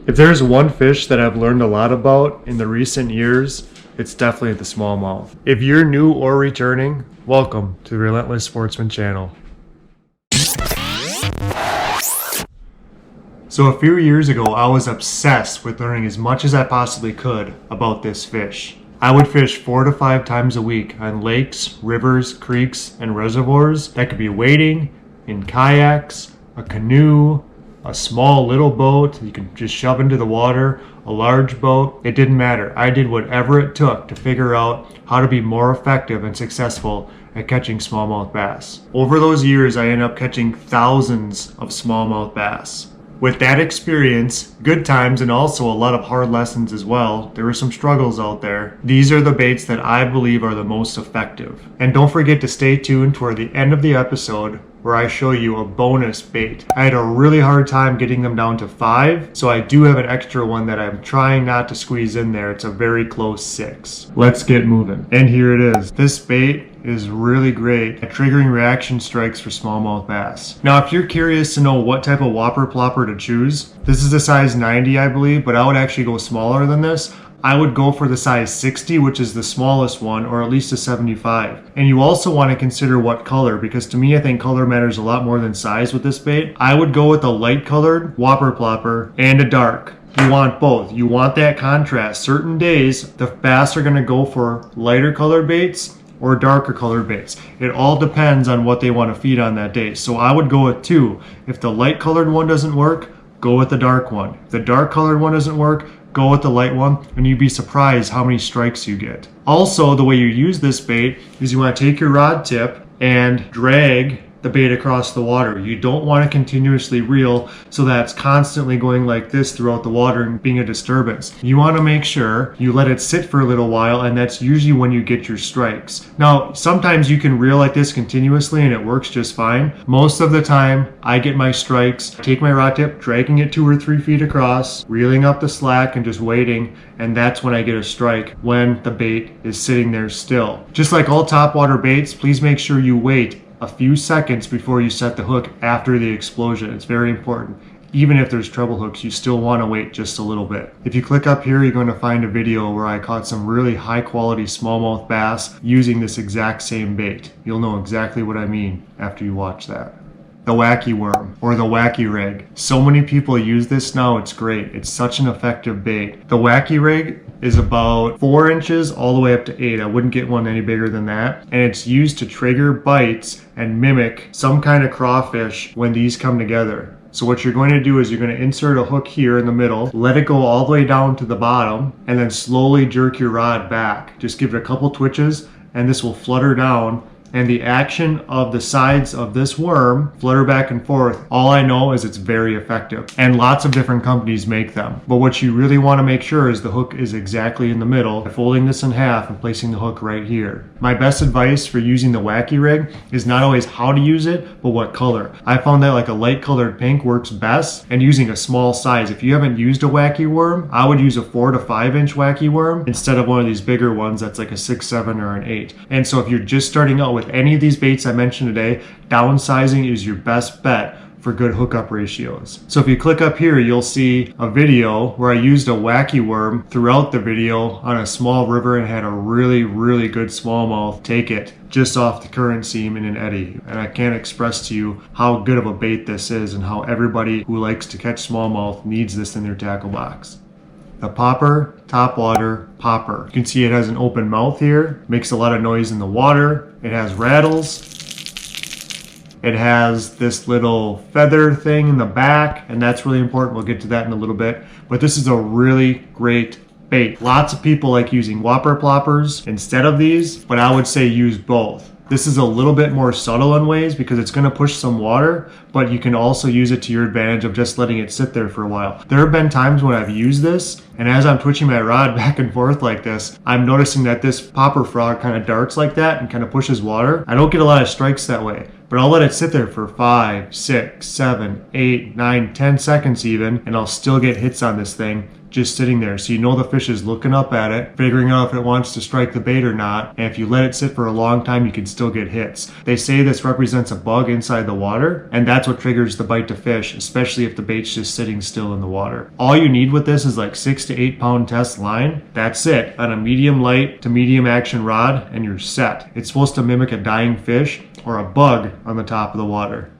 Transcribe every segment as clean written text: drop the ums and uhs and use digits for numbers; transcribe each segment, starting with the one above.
If there's one fish that I've learned a lot about in the recent years, it's definitely the smallmouth. If you're new or returning, welcome to the Relentless Sportsman channel. So a few years ago, I was obsessed with learning as much as I possibly could about this fish. I would fish 4 to 5 times a week on lakes, rivers, creeks, and reservoirs that could be wading, in kayaks, a canoe, a small little boat you can just shove into the water, a large boat. It didn't matter. I did whatever it took to figure out how to be more effective and successful at catching smallmouth bass. Over those years, I ended up catching thousands of smallmouth bass. With that experience, good times, and also a lot of hard lessons as well, there were some struggles out there. These are the baits that I believe are the most effective. And don't forget to stay tuned toward the end of the episode where I show you a bonus bait. I had a really hard time getting them down to 5, so I do have an extra one that I'm trying not to squeeze in there. It's a very close 6. Let's get moving. And here it is. This bait is really great at triggering reaction strikes for smallmouth bass. Now, if you're curious to know what type of Whopper Plopper to choose, this is a size 90, I believe, but I would actually go smaller than this. I would go for the size 60, which is the smallest one, or at least a 75. And you also want to consider what color, because to me, I think color matters a lot more than size with this bait. I would go with a light colored Whopper Plopper and a dark. You want both. You want that contrast. Certain days, the bass are going to go for lighter colored baits or darker colored baits. It all depends on what they want to feed on that day. So I would go with 2. If the light colored one doesn't work, go with the dark one. If the dark colored one doesn't work, go with the light one, and you'd be surprised how many strikes you get. Also, the way you use this bait is you want to take your rod tip and drag the bait across the water. You don't want to continuously reel so that it's constantly going like this throughout the water and being a disturbance. You want to make sure you let it sit for a little while, and that's usually when you get your strikes. Now, sometimes you can reel like this continuously and it works just fine. Most of the time, I get my strikes, take my rod tip, dragging it 2 or 3 feet across, reeling up the slack and just waiting, and that's when I get a strike, when the bait is sitting there still. Just like all topwater baits, please make sure you wait a few seconds before you set the hook after the explosion. It's very important. Even if there's treble hooks, you still want to wait just a little bit. If you click up here, you're going to find a video where I caught some really high quality smallmouth bass using this exact same bait. You'll know exactly what I mean after you watch that. The Wacky Worm, or the Wacky Rig. So many people use this now, it's great. It's such an effective bait. The Wacky Rig is about 4 inches all the way up to 8. I wouldn't get one any bigger than that. And it's used to trigger bites and mimic some kind of crawfish when these come together. So what you're going to do is you're going to insert a hook here in the middle, let it go all the way down to the bottom, and then slowly jerk your rod back. Just give it a couple twitches, and this will flutter down. And the action of the sides of this worm flutter back and forth. All I know is it's very effective, and lots of different companies make them. But what you really want to make sure is the hook is exactly in the middle, folding this in half and placing the hook right here. My best advice for using the Wacky Rig is not always how to use it, but what color. I found that like a light colored pink works best, and using a small size. If you haven't used a Wacky Worm, I would use a 4 to 5 inch Wacky Worm instead of one of these bigger ones that's like a 6, 7, or an 8. And so if you're just starting out with any of these baits I mentioned today, downsizing is your best bet for good hookup ratios. So if you click up here, you'll see a video where I used a Wacky Worm throughout the video on a small river and had a really good smallmouth take it just off the current seam in an eddy. And I can't express to you how good of a bait this is and how everybody who likes to catch smallmouth needs this in their tackle box. The Popper Topwater Popper. You can see it has an open mouth here, makes a lot of noise in the water. It has rattles. It has this little feather thing in the back, and that's really important. We'll get to that in a little bit. But this is a really great bait. Lots of people like using Whopper Ploppers instead of these, but I would say use both. This is a little bit more subtle in ways because it's going to push some water, but you can also use it to your advantage of just letting it sit there for a while. There have been times when I've used this, and as I'm twitching my rod back and forth like this, I'm noticing that this popper frog kind of darts like that and kind of pushes water. I don't get a lot of strikes that way. but I'll let it sit there for 5, 6, 7, 8, 9, 10 seconds even, and I'll still get hits on this thing just sitting there. So you know the fish is looking up at it, figuring out if it wants to strike the bait or not, and if you let it sit for a long time, you can still get hits. They say this represents a bug inside the water, and that's what triggers the bite to fish, especially if the bait's just sitting still in the water. All you need with this is like 6 to 8 pound test line. That's it, on a medium light to medium action rod, and you're set. It's supposed to mimic a dying fish or a bug on the top of the water.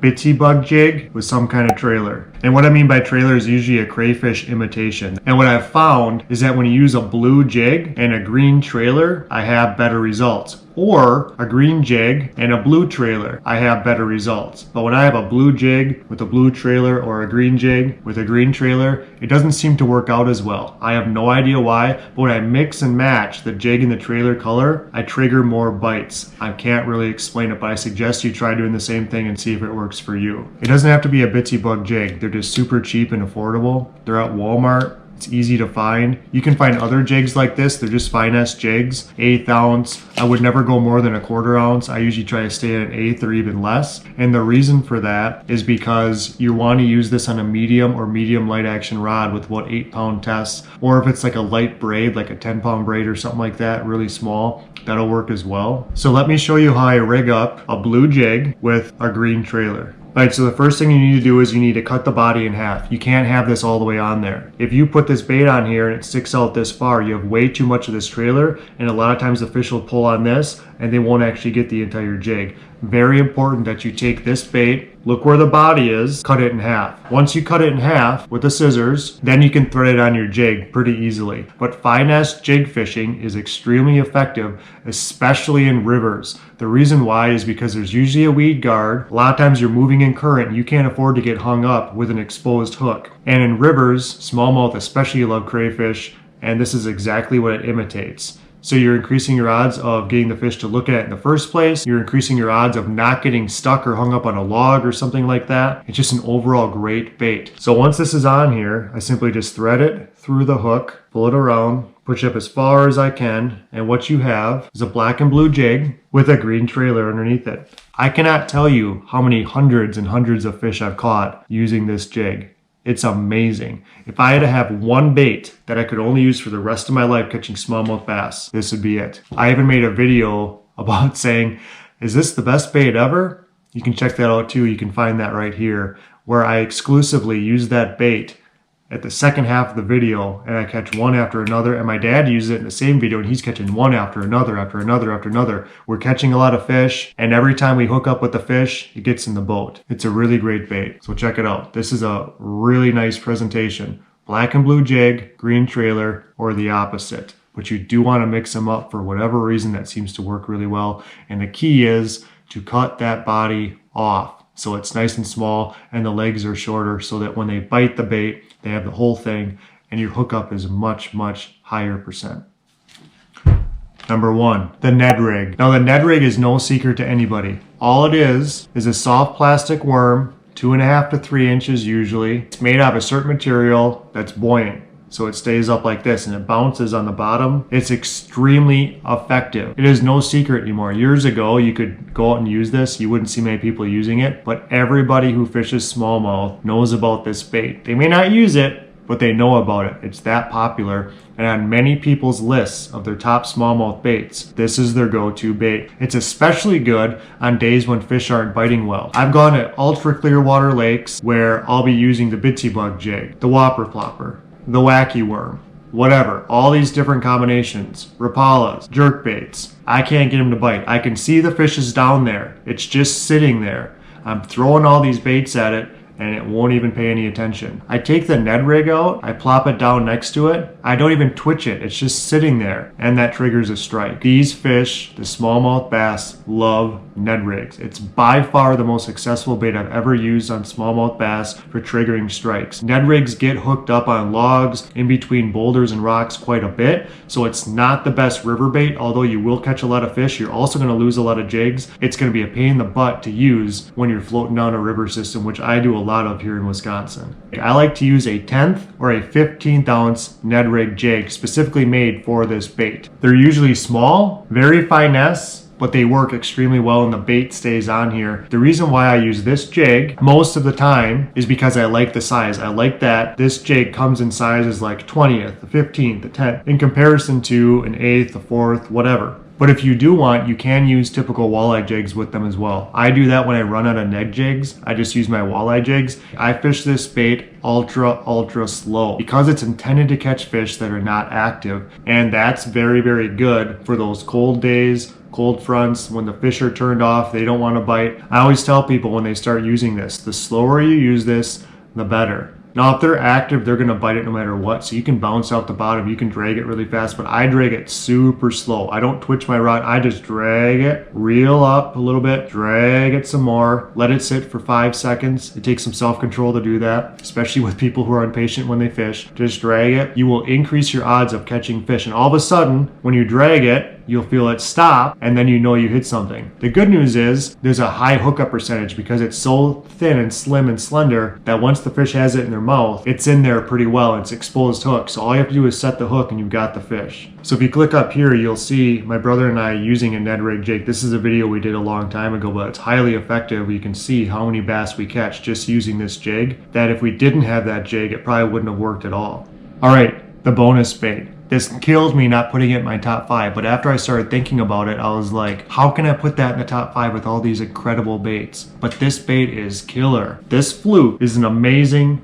Bitsy bug jig with some kind of trailer. And what I mean by trailer is usually a crayfish imitation. And what I've found is that when you use a blue jig and a green trailer, I have better results. Or a green jig and a blue trailer, I have better results. But when I have a blue jig with a blue trailer or a green jig with a green trailer, it doesn't seem to work out as well. I have no idea why, but when I mix and match the jig and the trailer color, I trigger more bites. I can't really explain it, but I suggest you try doing the same thing and see if it works for you. It doesn't have to be a Bitsy bug jig. They're just super cheap and affordable. They're at Walmart. It's easy to find. You can find other jigs like this. They're just finesse jigs, 1/8 ounce. I would never go more than 1/4 ounce. I usually try to stay at an 1/8 or even less. And the reason for that is because you want to use this on a medium or medium light action rod with what 8-pound tests, or if it's like a light braid, like a 10-pound braid or something like that, really small, that'll work as well. So let me show you how I rig up a blue jig with a green trailer. Alright, so the first thing you need to do is you need to cut the body in half. You can't have this all the way on there. If you put this bait on here and it sticks out this far, you have way too much of this trailer, and a lot of times the fish will pull on this and they won't actually get the entire jig. Very important that you take this bait, look where the body is, cut it in half. Once you cut it in half with the scissors, then you can thread it on your jig pretty easily. But finesse jig fishing is extremely effective, especially in rivers. The reason why is because there's usually a weed guard. A lot of times you're moving in current and you can't afford to get hung up with an exposed hook. And in rivers, smallmouth especially love crayfish, and this is exactly what it imitates. So you're increasing your odds of getting the fish to look at it in the first place. You're increasing your odds of not getting stuck or hung up on a log or something like that. It's just an overall great bait. So once this is on here, I simply just thread it through the hook, pull it around, push up as far as I can, and what you have is a black and blue jig with a green trailer underneath it. I cannot tell you how many hundreds and hundreds of fish I've caught using this jig. It's amazing. If I had to have one bait that I could only use for the rest of my life catching smallmouth bass, this would be it. I even made a video about saying, is this the best bait ever? You can check that out too. You can find that right here, where I exclusively use that bait at the second half of the video, and I catch one after another, and my dad uses it in the same video and he's catching one after another after another after another. We're catching a lot of fish, and every time we hook up with the fish, it gets in the boat. It's a really great bait, so check it out. This is a really nice presentation. Black and blue jig, green trailer, or the opposite. But you do want to mix them up for whatever reason. That seems to work really well, and the key is to cut that body off so it's nice and small and the legs are shorter, so that when they bite the bait, they have the whole thing, and your hookup is much, much higher percent. Number 1, the Ned Rig. Now the Ned Rig is no secret to anybody. All it is a soft plastic worm, 2.5 to 3 inches usually. It's made out of a certain material that's buoyant, so it stays up like this and it bounces on the bottom. It's extremely effective. It is no secret anymore. Years ago, you could go out and use this. You wouldn't see many people using it, but everybody who fishes smallmouth knows about this bait. They may not use it, but they know about it. It's that popular, and on many people's lists of their top smallmouth baits, this is their go-to bait. It's especially good on days when fish aren't biting well. I've gone to ultra clear water lakes where I'll be using the Bitsy bug jig, the Whopper Plopper, the Wacky Worm, whatever, all these different combinations, Rapalas, jerk baits. I can't get them to bite. I can see the fish is down there. It's just sitting there. I'm throwing all these baits at it, and it won't even pay any attention. I take the Ned Rig out, I plop it down next to it, I don't even twitch it, it's just sitting there, and that triggers a strike. These fish, the smallmouth bass, love Ned Rigs. It's by far the most successful bait I've ever used on smallmouth bass for triggering strikes. Ned Rigs get hooked up on logs in between boulders and rocks quite a bit, so it's not the best river bait. Although you will catch a lot of fish, you're also going to lose a lot of jigs. It's going to be a pain in the butt to use when you're floating down a river system, which I do a lot of here in Wisconsin. I like to use a 10th or a 15th ounce Ned Rig Jig specifically made for this bait. They're usually small, very finesse, but they work extremely well and the bait stays on here. The reason why I use this jig most of the time is because I like the size. I like that this jig comes in sizes like 20th, the 15th, the 10th, in comparison to an 8th, a 4th, whatever. But if you do want, you can use typical walleye jigs with them as well. I do that when I run out of Ned jigs. I just use my walleye jigs. I fish this bait ultra slow because it's intended to catch fish that are not active. And that's very good for those cold days, cold fronts, when the fish are turned off, they don't want to bite. I always tell people when they start using this, the slower you use this, the better. Now, if they're active, they're going to bite it no matter what. So you can bounce out the bottom, you can drag it really fast, but I drag it super slow. I don't twitch my rod. I just drag it, reel up a little bit, drag it some more, let it sit for 5 seconds. It takes some self-control to do that, especially with people who are impatient when they fish. Just drag it. You will increase your odds of catching fish. And all of a sudden, when you drag it, you'll feel it stop, and then you know you hit something. The good news is there's a high hookup percentage because it's so thin and slim and slender that once the fish has it in their mouth, it's in there pretty well. It's exposed hook. So all you have to do is set the hook and you've got the fish. So if you click up here, you'll see my brother and I using a Ned Rig Jake. This is a video we did a long time ago, but it's highly effective. You can see how many bass we catch just using this jig, that if we didn't have that jig, it probably wouldn't have worked at all. All right, the bonus bait. This killed me not putting it in my top 5, but after I started thinking about it, I was like, how can I put that in the top 5 with all these incredible baits? But this bait is killer. This Fluke is an amazing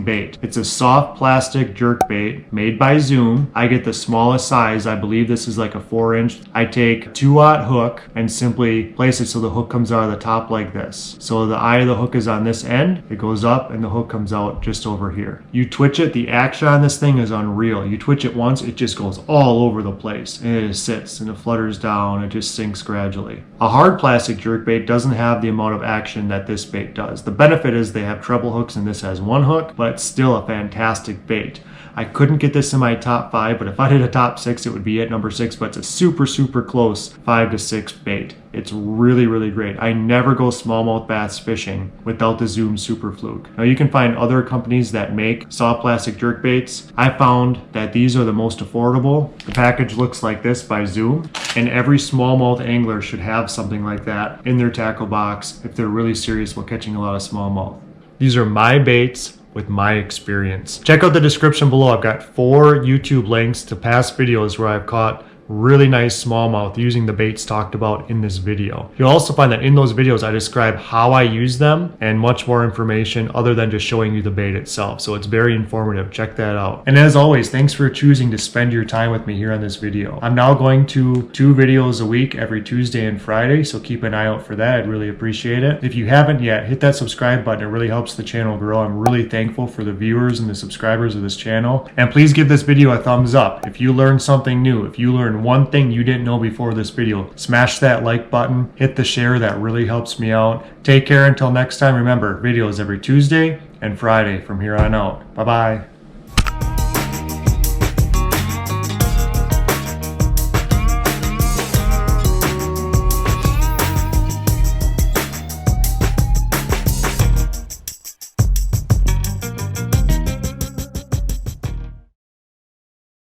bait. It's a soft plastic jerk bait made by Zoom. I get the smallest size. I believe this is like a 4-inch. I take a 2/0 hook and simply place it so the hook comes out of the top like this. So the eye of the hook is on this end, it goes up, and the hook comes out just over here. You twitch it, the action on this thing is unreal. You twitch it once, it just goes all over the place. And it sits and it flutters down, it just sinks gradually. A hard plastic jerk bait doesn't have the amount of action that this bait does. The benefit is they have treble hooks and this has one hook, but it's still a fantastic bait. I couldn't get this in my top 5, but if I did a top 6, it would be at number 6, but it's a super close 5 to 6 bait. It's really great. I never go smallmouth bass fishing without the Zoom Super Fluke. Now you can find other companies that make soft plastic jerk baits. I found that these are the most affordable. The package looks like this by Zoom, and every smallmouth angler should have something like that in their tackle box if they're really serious about catching a lot of smallmouth. These are my baits with my experience. Check out the description below. I've got 4 YouTube links to past videos where I've caught really nice smallmouth using the baits talked about in this video. You'll also find that in those videos I describe how I use them and much more information other than just showing you the bait itself. So it's very informative. Check that out. And as always, thanks for choosing to spend your time with me here on this video. I'm now going to 2 videos a week every Tuesday and Friday, so keep an eye out for that. I'd really appreciate it. If you haven't yet, hit that subscribe button. It really helps the channel grow. I'm really thankful for the viewers and the subscribers of this channel. And please give this video a thumbs up. If you learned something new, if you learned one thing you didn't know before this video, smash that like button, hit the share, that really helps me out. Take care until next time. Remember, videos every Tuesday and Friday from here on out. Bye bye.